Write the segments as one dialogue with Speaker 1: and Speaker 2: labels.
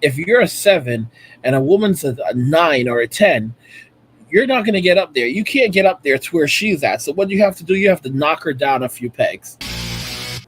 Speaker 1: if you're a 7 and a woman's a 9 or a 10, you're not going to get up there. You can't get up there to where she's at. So what you have to do, you have to knock her down a few pegs.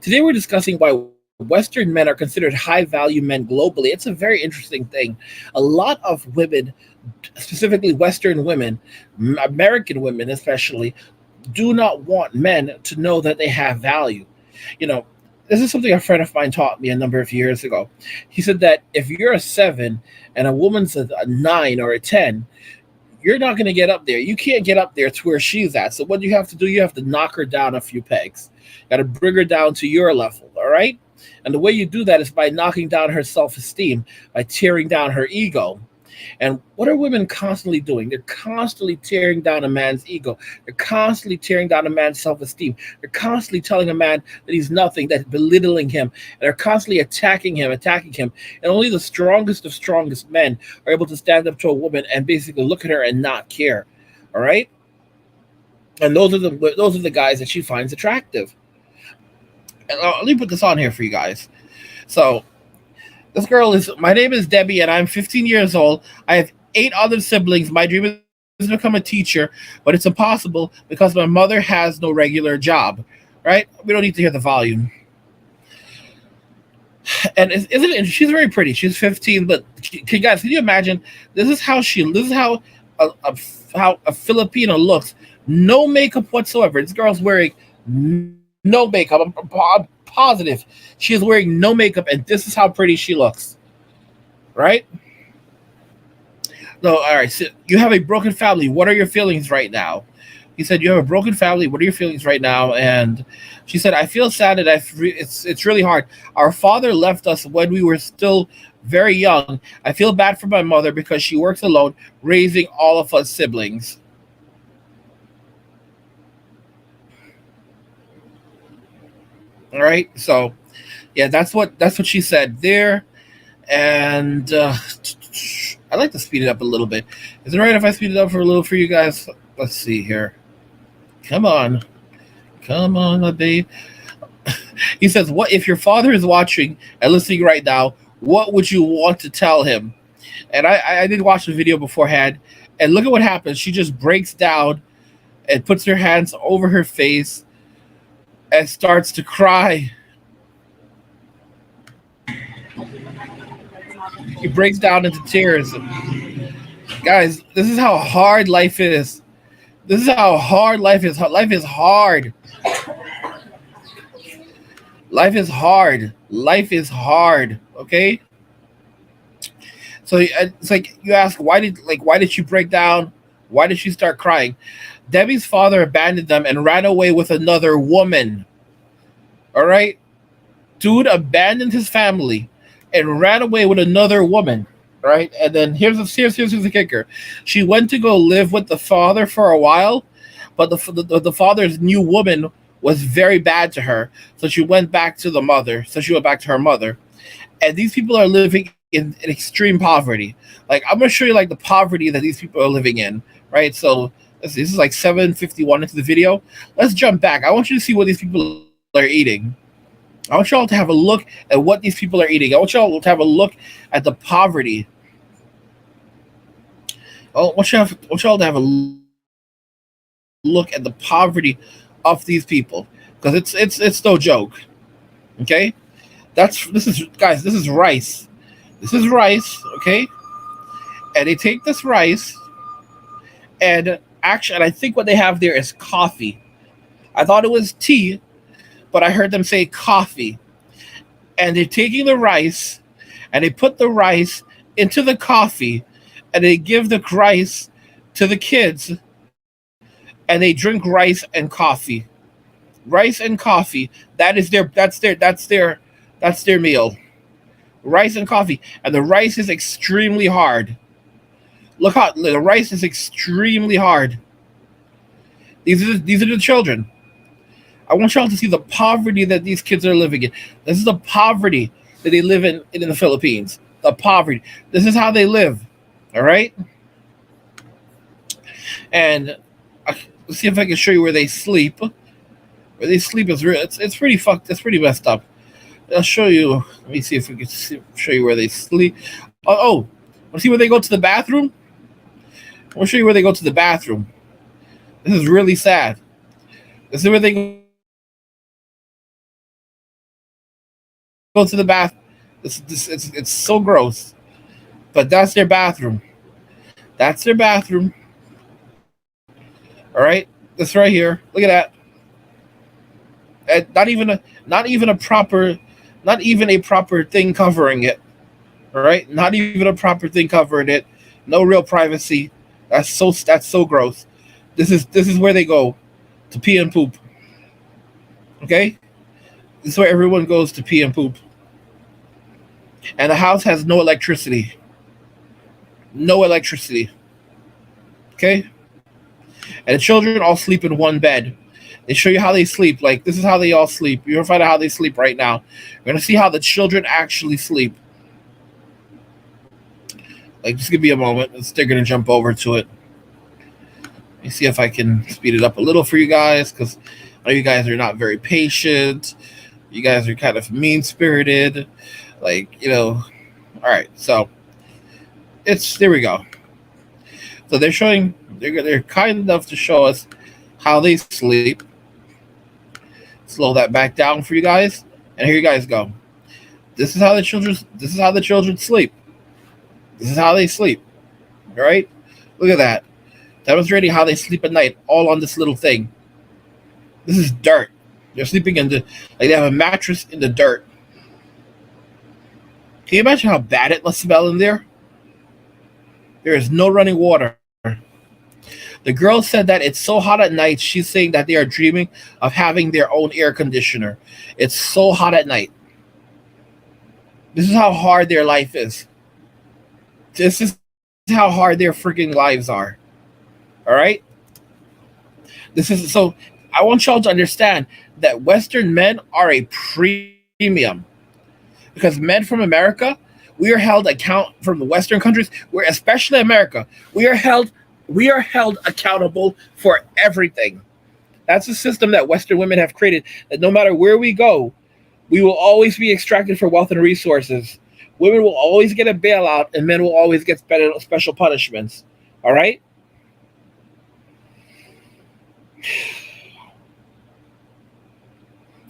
Speaker 1: Today we're discussing why Western men are considered high value men globally. It's a very interesting thing. A lot of women, specifically Western women, American women especially, do not want men to know that they have value. You know, this is something a friend of mine taught me a number of years ago. He said that if you're a 7 and a woman's a 9 or a 10, you're not going to get up there. You can't get up there to where she's at. So what you have to do, you have to knock her down a few pegs. Got to bring her down to your level, all right? And the way you do that is by knocking down her self-esteem, by tearing down her ego. And what are women constantly doing? They're constantly tearing down a man's ego. They're constantly tearing down a man's self-esteem. They're constantly telling a man that he's nothing, that belittling him. And they're constantly attacking him. And only the strongest of strongest men are able to stand up to a woman and basically look at her and not care. All right? And those are the guys that she finds attractive. And let me put this on here for you guys. So my name is Debbie, and I'm 15 years old. I have 8 other siblings. My dream is to become a teacher, but it's impossible because my mother has no regular job, right? We don't need to hear the volume. And isn't it? She's very pretty. She's 15, but guys, can you imagine? This is how a Filipino looks. No makeup whatsoever. This girl's wearing no makeup. I'm positive she is wearing no makeup, and this is how pretty she looks, right? No, all right. So you have a broken family. What are your feelings right now? He said, you have a broken family. What are your feelings right now? And she said, I feel sad and it's really hard. Our father left us when we were still very young. I feel bad for my mother because she works alone, raising all of us siblings. All right, so yeah, that's what she said there, and I'd like to speed it up a little bit. Is it all right if I speed it up for a little for you guys? Let's see here. Come on, babe. He says, "What if your father is watching and listening right now? What would you want to tell him?" And I did watch the video beforehand, and look at what happens. She just breaks down and puts her hands over her face and starts to cry. He breaks down into tears. Guys, this is how hard life is. This is how hard life is. Life is hard. Life is hard. Life is hard. Okay? So it's like you ask, why did she break down? Why did she start crying? Debbie's father abandoned them and ran away with another woman. All right? Dude abandoned his family and ran away with another woman. Right? And then here's the kicker. She went to go live with the father for a while, but the father's new woman was very bad to her. So she went back to the mother. So she went back to her mother. And these people are living in extreme poverty. Like, I'm going to show you like the poverty that these people are living in. Right? So this is like 7:51 into the video. Let's jump back. I want you to see what these people are eating. I want y'all to have a look at what these people are eating. I want y'all to have a look at the poverty. I want y'all to have a look at the poverty of these people, because it's no joke. Okay, this is rice. This is rice. Okay, and they take this rice, and actually, I think what they have there is coffee. I thought it was tea, but I heard them say coffee. And they're taking the rice, and they put the rice into the coffee, and they give the rice to the kids, and they drink rice and coffee. Rice and coffee. That's their meal. Rice and coffee. And the rice is extremely hard. Look how the rice is extremely hard. These are the children. I want y'all to see the poverty that these kids are living in. This is the poverty that they live in the Philippines. The poverty. This is how they live. All right? And let's see if I can show you where they sleep. Where they sleep is real. It's pretty fucked. It's pretty messed up. I'll show you. Let me see if we can show you where they sleep. Oh, want to see where they go to the bathroom? I want to show you where they go to the bathroom. This is really sad. This is where they go to the bathroom. It's so gross. But that's their bathroom. That's their bathroom. All right, this right here. Look at that. Not even a proper thing covering it. All right, not even a proper thing covering it. No real privacy. That's so gross. This is where they go to pee and poop. Okay, this is where everyone goes to pee and poop. And the house has no electricity. No electricity. Okay, and the children all sleep in one bed. They show you how they sleep. Like this is how they all sleep. You're gonna find out how they sleep right now. You're gonna see how the children actually sleep. Like just give me a moment. They're gonna jump over to it. Let me see if I can speed it up a little for you guys because I know you guys are not very patient. You guys are kind of mean spirited. Like, all right, so it's there we go. So they're kind enough to show us how they sleep. Slow that back down for you guys. And here you guys go. This is how the children sleep. This is how they sleep. All right? Look at that. Demonstrating how they sleep at night, all on this little thing. This is dirt. They're sleeping they have a mattress in the dirt. Can you imagine how bad it must smell in there? There is no running water. The girl said that it's so hot at night, she's saying that they are dreaming of having their own air conditioner. It's so hot at night. This is how hard their life is. This is how hard their freaking lives are. All right? I want y'all to understand that Western men are a premium. Because men from America, we are held account from the Western countries, especially America, we are held accountable for everything. That's a system that Western women have created, that no matter where we go, we will always be extracted for wealth and resources. Women will always get a bailout, and men will always get special punishments. All right?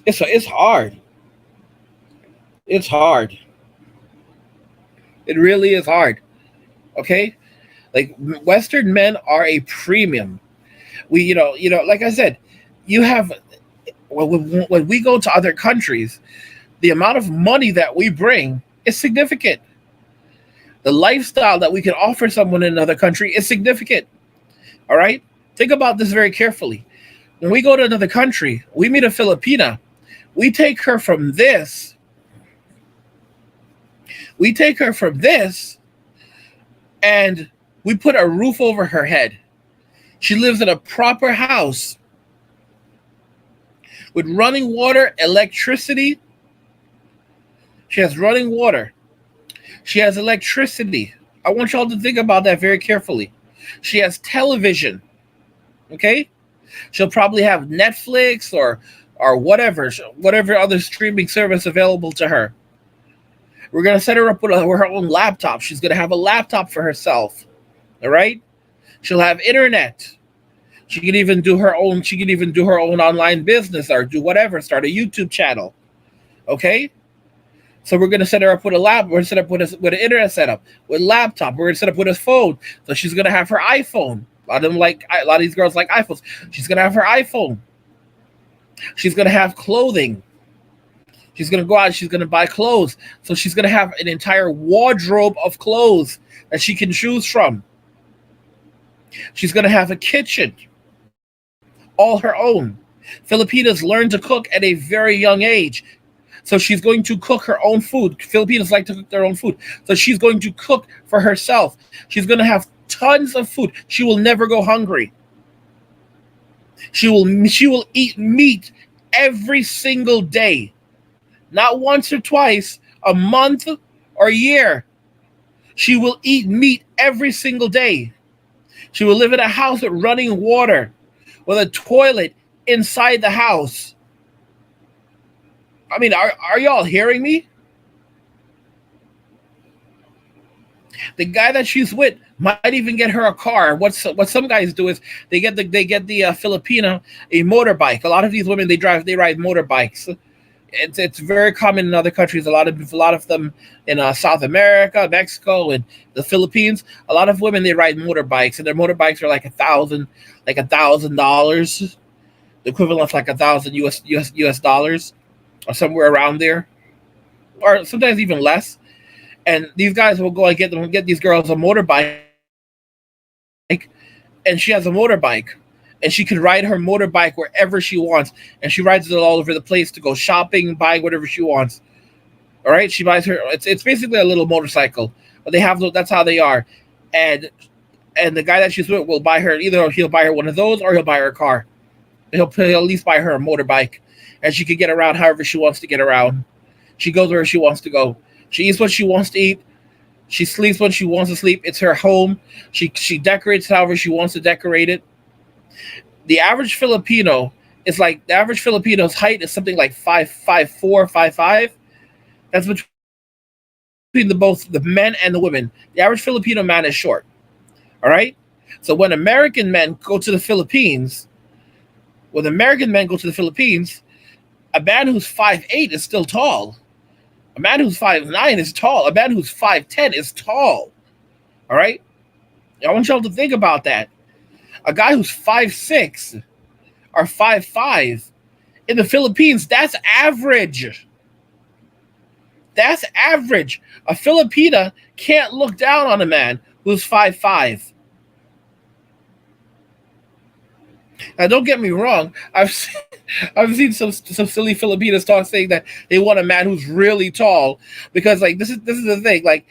Speaker 1: It's hard. It's hard. It really is hard. Okay? Like Western men are a premium. Like I said, you have when we go to other countries, the amount of money that we bring is significant. The lifestyle that we can offer someone in another country is significant. All right? Think about this very carefully. When we go to another country, we meet a Filipina. We take her from this. And we put a roof over her head. She lives in a proper house with running water, electricity. She has running water. She has electricity. I want y'all to think about that very carefully. She has television. Okay? She'll probably have Netflix or whatever other streaming service available to her. We're going to set her up with her own laptop. She's going to have a laptop for herself. All right? She'll have internet. She can even do her own online business or do whatever, start a YouTube channel. Okay? So we're going to set her up with a lab. We're going to set up with an internet setup, with a laptop. We're going to set up with a phone. So she's going to have her iPhone. A lot of these girls like iPhones. She's going to have her iPhone. She's going to have clothing. She's going to go out and she's going to buy clothes. So she's going to have an entire wardrobe of clothes that she can choose from. She's going to have a kitchen, all her own. Filipinas learn to cook at a very young age. So she's going to cook her own food. Filipinos like to cook their own food. So she's going to cook for herself. She's going to have tons of food. She will never go hungry. She will eat meat every single day. Not once or twice, a month or a year. She will eat meat every single day. She will live in a house with running water, with a toilet inside the house. I mean, are y'all hearing me? The guy that she's with might even get her a car. What some guys do is they get the Filipino a motorbike. A lot of these women they ride motorbikes. It's very common in other countries. A lot of them in South America, Mexico, and the Philippines. A lot of women they ride motorbikes, and their motorbikes are like $1,000, the equivalent of like 1,000 US dollars, or somewhere around there, or sometimes even less. And these guys will go and get these girls a motorbike, and she has a motorbike, and she can ride her motorbike wherever she wants, and she rides it all over the place to go shopping, buying whatever she wants. All right, she buys her. It's basically a little motorcycle, but that's how they are, and and the guy that she's with will buy her either he'll buy her one of those or he'll buy her a car. He'll at least buy her a motorbike, and she can get around however she wants to get around. She goes where she wants to go. She eats what she wants to eat. She sleeps when she wants to sleep. It's her home. She decorates however she wants to decorate it. The average Filipino is like the average Filipino's height is something like 5'4", 5'5". That's between both the men and the women. The average Filipino man is short. All right. So when American men go to the Philippines, a man who's 5'8" is still tall. A man who's 5'9" is tall. A man who's 5'10" is tall. All right. I want y'all to think about that. A guy who's 5'6" or 5'5" in the Philippines, that's average. That's average. A Filipina can't look down on a man who's 5'5". Now, don't get me wrong. I've seen some silly Filipinas talk saying that they want a man who's really tall because like this is the thing. Like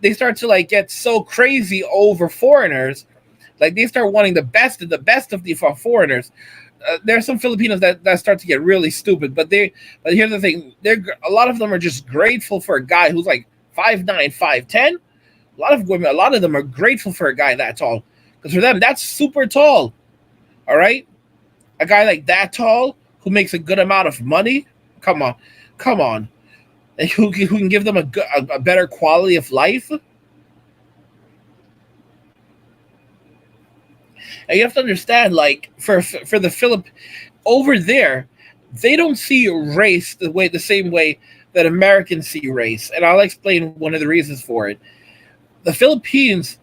Speaker 1: they start to like get so crazy over foreigners. Like they start wanting the best of the foreigners. There are some Filipinos that start to get really stupid, but here's the thing: a lot of them are just grateful for a guy who's like 5'9", 5'10". A lot of them are grateful for a guy that tall because for them that's super tall. All right, a guy like that tall who makes a good amount of money. Come on, come on, and who can give them a better quality of life. And you have to understand, like for the Philip over there, they don't see race the same way that Americans see race, and I'll explain one of the reasons for it. Filipinos,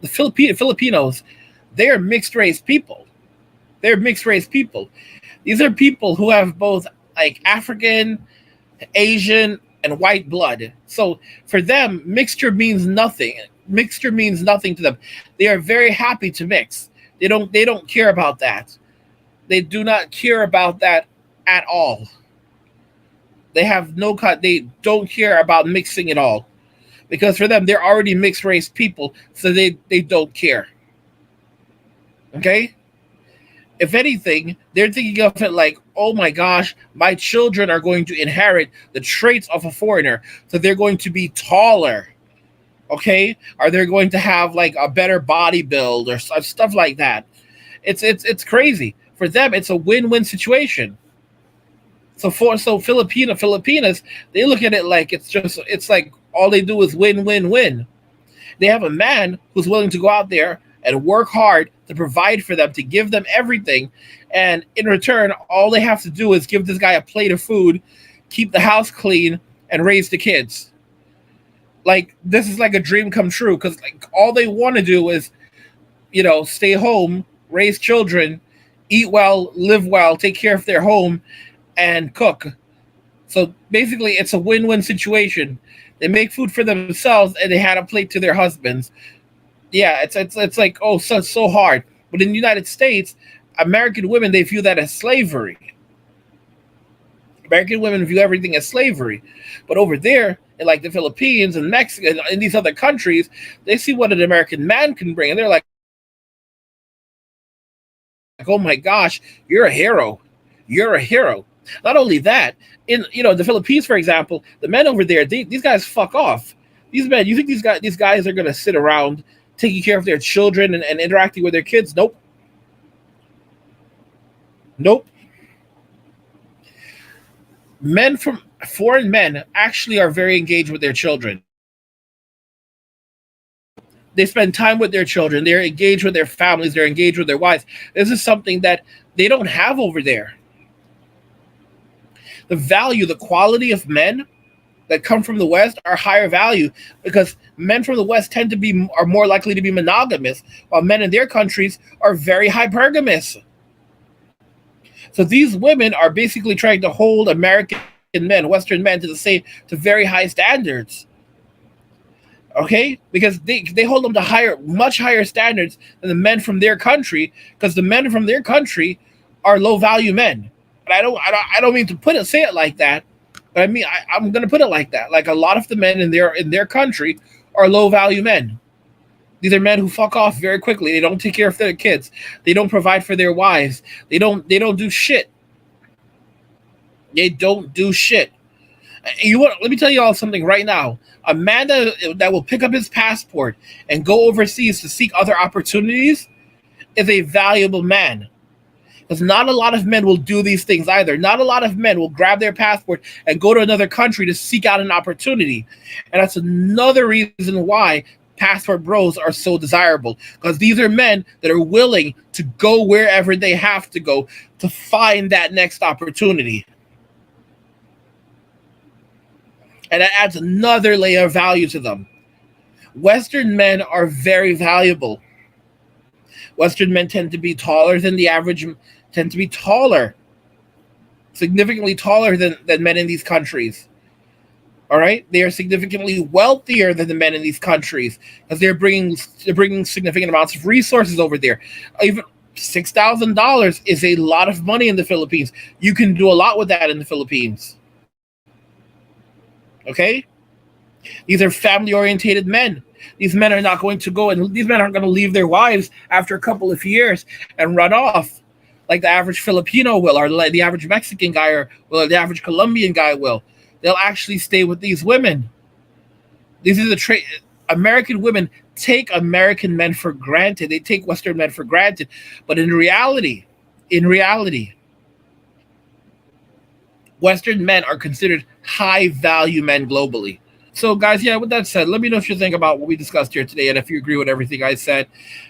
Speaker 1: they are mixed race people. They're mixed race people. These are people who have both like African, Asian, and white blood. So for them, mixture means nothing. Mixture means nothing to them. They are very happy to mix. They don't care about that. They do not care about that at all. They have no cut. They don't care about mixing at all because for them they're already mixed race people, so they don't care. Okay? If anything, they're thinking of it like, oh my gosh, my children are going to inherit the traits of a foreigner, so they're going to be taller. Okay, are they going to have like a better body build or stuff like that? It's crazy for them. It's a win-win situation. So Filipinas, they look at it like it's like all they do is win-win-win. They have a man who's willing to go out there and work hard to provide for them, to give them everything, and in return, all they have to do is give this guy a plate of food, keep the house clean, and raise the kids. Like this is like a dream come true because like all they want to do is stay home, raise children, eat well, live well, take care of their home, and cook. So basically it's a win-win situation. They make food for themselves and they had a plate to their husbands. Yeah, it's like, oh, so hard. But in the United States, American women, they view that as slavery. American women view everything as slavery. But over there, in like the Philippines and Mexico and these other countries, they see what an American man can bring, and they're like, oh my gosh, you're a hero. You're a hero. Not only that, in the Philippines, for example, the men over there, these guys fuck off. These men, you think these guys are gonna sit around taking care of their children and interacting with their kids? Nope. Nope. Men from Foreign men actually are very engaged with their children. They spend time with their children. They're engaged with their families. They're engaged with their wives. This is something that they don't have over there. The value, the quality of men that come from the West are higher value because men from the West are more likely to be monogamous, while men in their countries are very hypergamous. So these women are basically trying to hold American men, Western men, to very high standards. Okay, because they hold them to much higher standards than the men from their country, because the men from their country are low value men. And I don't mean to say it like that. But I mean, I'm going to put it like that. Like, a lot of the men in their country are low value men. These are men who fuck off very quickly. They don't take care of their kids. They don't provide for their wives. They don't do shit. They don't do shit. Let me tell you all something right now. A man that will pick up his passport and go overseas to seek other opportunities is a valuable man. Because not a lot of men will do these things either. Not a lot of men will grab their passport and go to another country to seek out an opportunity. And that's another reason why passport bros are so desirable. Because these are men that are willing to go wherever they have to go to find that next opportunity. And that adds another layer of value to them. Western men are very valuable. Western men tend to be taller than the average, significantly taller than men in these countries. All right? They are significantly wealthier than the men in these countries because they're bringing significant amounts of resources over there. Even $6,000 is a lot of money in the Philippines. You can do a lot with that in the Philippines. Okay? These are family-orientated men. These men are not going to go, and these men aren't going to leave their wives after a couple of years and run off like the average Filipino will, or like the average Mexican guy, or the average Colombian guy will. They'll actually stay with these women. These are American women take American men for granted. They take Western men for granted. But in reality, Western men are considered high-value men globally. So, guys, yeah, with that said, let me know if you think about what we discussed here today and if you agree with everything I said.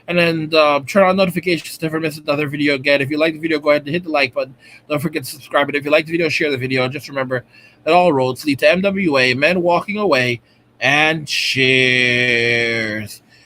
Speaker 1: And then turn on notifications to never miss another video again. If you like the video, go ahead and hit the like button. Don't forget to subscribe. And if you like the video, share the video. And just remember that all roads lead to MWA, men walking away, and cheers.